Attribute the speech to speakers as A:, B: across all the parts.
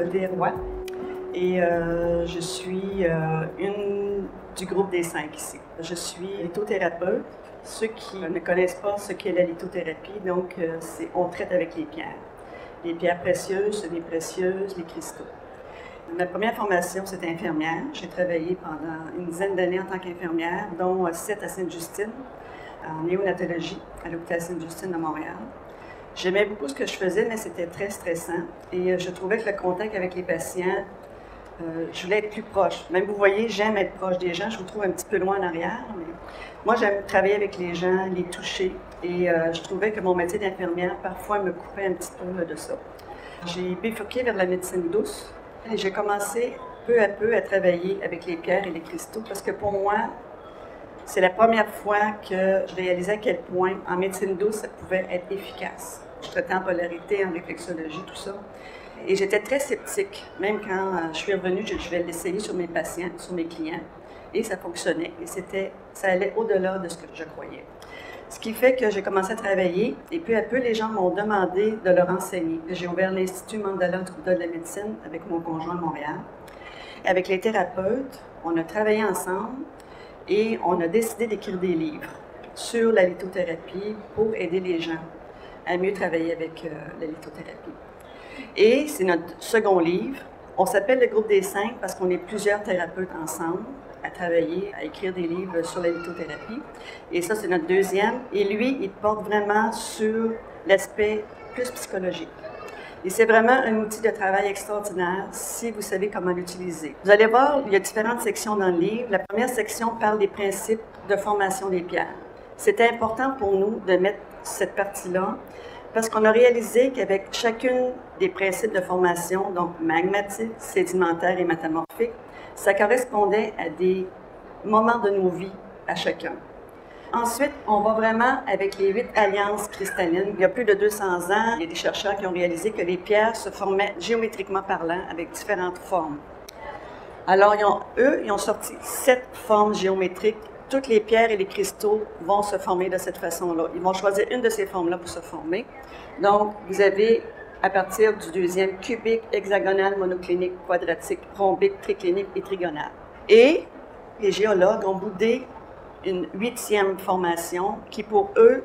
A: Dorothée Roy et je suis une du groupe des 5 ici. Je suis lithothérapeute. Ceux qui ne connaissent pas ce qu'est la lithothérapie, donc on traite avec les pierres précieuses, semi-précieuses, les cristaux. Ma première formation, c'était infirmière. J'ai travaillé pendant une dizaine d'années en tant qu'infirmière, dont 7 à Sainte-Justine, en néonatologie, à l'hôpital Sainte-Justine de Montréal. J'aimais beaucoup ce que je faisais, mais c'était très stressant. Et je trouvais que le contact avec les patients, je voulais être plus proche. Même, vous voyez, j'aime être proche des gens. Je vous trouve un petit peu loin en arrière. Mais moi, j'aime travailler avec les gens, les toucher. Et je trouvais que mon métier d'infirmière, parfois, me coupait un petit peu de ça. J'ai bifurqué vers la médecine douce. Et j'ai commencé peu à peu à travailler avec les pierres et les cristaux parce que pour moi, c'est la première fois que je réalisais à quel point en médecine douce, ça pouvait être efficace. Je traitais en polarité, en réflexologie, tout ça. Et j'étais très sceptique, même quand je suis revenue, je vais l'essayer sur mes patients, sur mes clients. Et ça fonctionnait. Et ça allait au-delà de ce que je croyais. Ce qui fait que j'ai commencé à travailler et peu à peu, les gens m'ont demandé de leur enseigner. J'ai ouvert l'Institut Mandala du Bouddha de la médecine avec mon conjoint à Montréal. Avec les thérapeutes, on a travaillé ensemble et on a décidé d'écrire des livres sur la lithothérapie pour aider les gens à mieux travailler avec la lithothérapie. Et c'est notre second livre. On s'appelle le groupe des 5 parce qu'on est plusieurs thérapeutes ensemble à travailler, à écrire des livres sur la lithothérapie. Et ça, c'est notre deuxième. Et lui, il porte vraiment sur l'aspect plus psychologique. Et c'est vraiment un outil de travail extraordinaire si vous savez comment l'utiliser. Vous allez voir, il y a différentes sections dans le livre. La première section parle des principes de formation des pierres. C'était important pour nous de mettre cette partie-là parce qu'on a réalisé qu'avec chacune des principes de formation, donc magmatique, sédimentaire et métamorphique, ça correspondait à des moments de nos vies à chacun. Ensuite, on va vraiment avec les 8 alliances cristallines. Il y a plus de 200 ans, il y a des chercheurs qui ont réalisé que les pierres se formaient géométriquement parlant avec différentes formes. Alors, ils ont sorti 7 formes géométriques. Toutes les pierres et les cristaux vont se former de cette façon-là. Ils vont choisir une de ces formes-là pour se former. Donc, vous avez à partir du deuxième, cubique, hexagonal, monoclinique, quadratique, rhombique, triclinique et trigonal. Et les géologues ont boudé une 8e formation qui, pour eux,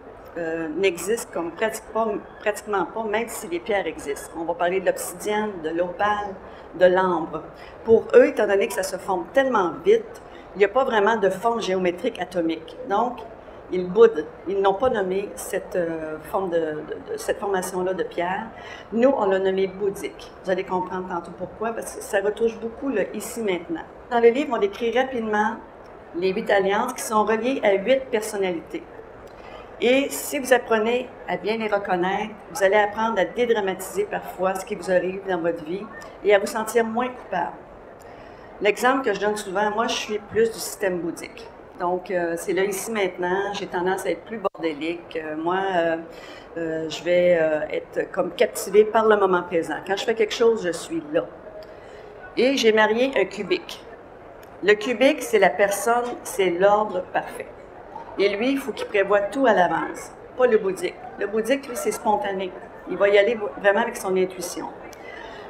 A: n'existe comme pratiquement pas, même si les pierres existent. On va parler de l'obsidienne, de l'opale, de l'ambre. Pour eux, étant donné que ça se forme tellement vite, il n'y a pas vraiment de forme géométrique atomique. Donc, ils boudent. Ils n'ont pas nommé cette cette formation-là de pierre. Nous, on l'a nommé bouddhique. Vous allez comprendre tantôt pourquoi, parce que ça retouche beaucoup le ici-maintenant. Dans le livre, on décrit rapidement les 8 alliances qui sont reliées à 8 personnalités. Et si vous apprenez à bien les reconnaître, vous allez apprendre à dédramatiser parfois ce qui vous arrive dans votre vie et à vous sentir moins coupable. L'exemple que je donne souvent, moi, je suis plus du système bouddhique. Donc, c'est là, ici, maintenant, j'ai tendance à être plus bordélique. Je vais être comme captivée par le moment présent. Quand je fais quelque chose, je suis là. Et j'ai marié un cubique. Le cubique, c'est la personne, c'est l'ordre parfait. Et lui, il faut qu'il prévoie tout à l'avance, pas le bouddhique. Le bouddhique, lui, c'est spontané. Il va y aller vraiment avec son intuition.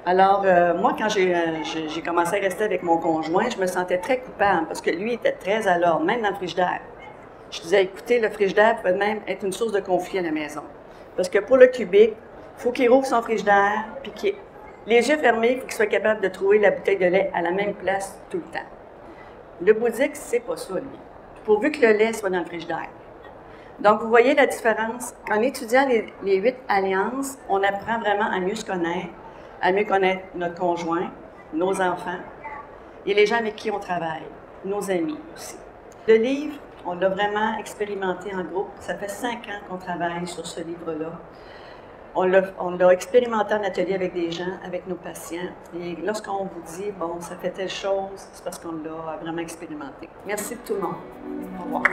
A: Alors, moi, quand j'ai commencé à rester avec mon conjoint, je me sentais très coupable parce que lui était très à l'ordre, même dans le frigidaire. Je disais, écoutez, le frigidaire peut même être une source de conflit à la maison. Parce que pour le cubique, il faut qu'il rouvre son frigidaire, puis les yeux fermés, il faut qu'il soit capable de trouver la bouteille de lait à la même place tout le temps. Le bouddhique, c'est pas ça, lui. Pourvu que le lait soit dans le frigidaire. Donc, vous voyez la différence. En étudiant les 8 alliances, on apprend vraiment à mieux se connaître, à mieux connaître notre conjoint, nos enfants et les gens avec qui on travaille, nos amis aussi. Le livre, on l'a vraiment expérimenté en groupe. Ça fait 5 ans qu'on travaille sur ce livre-là. On l'a expérimenté en atelier avec des gens, avec nos patients. Et lorsqu'on vous dit, bon, ça fait telle chose, c'est parce qu'on l'a vraiment expérimenté. Merci tout le monde. Au revoir.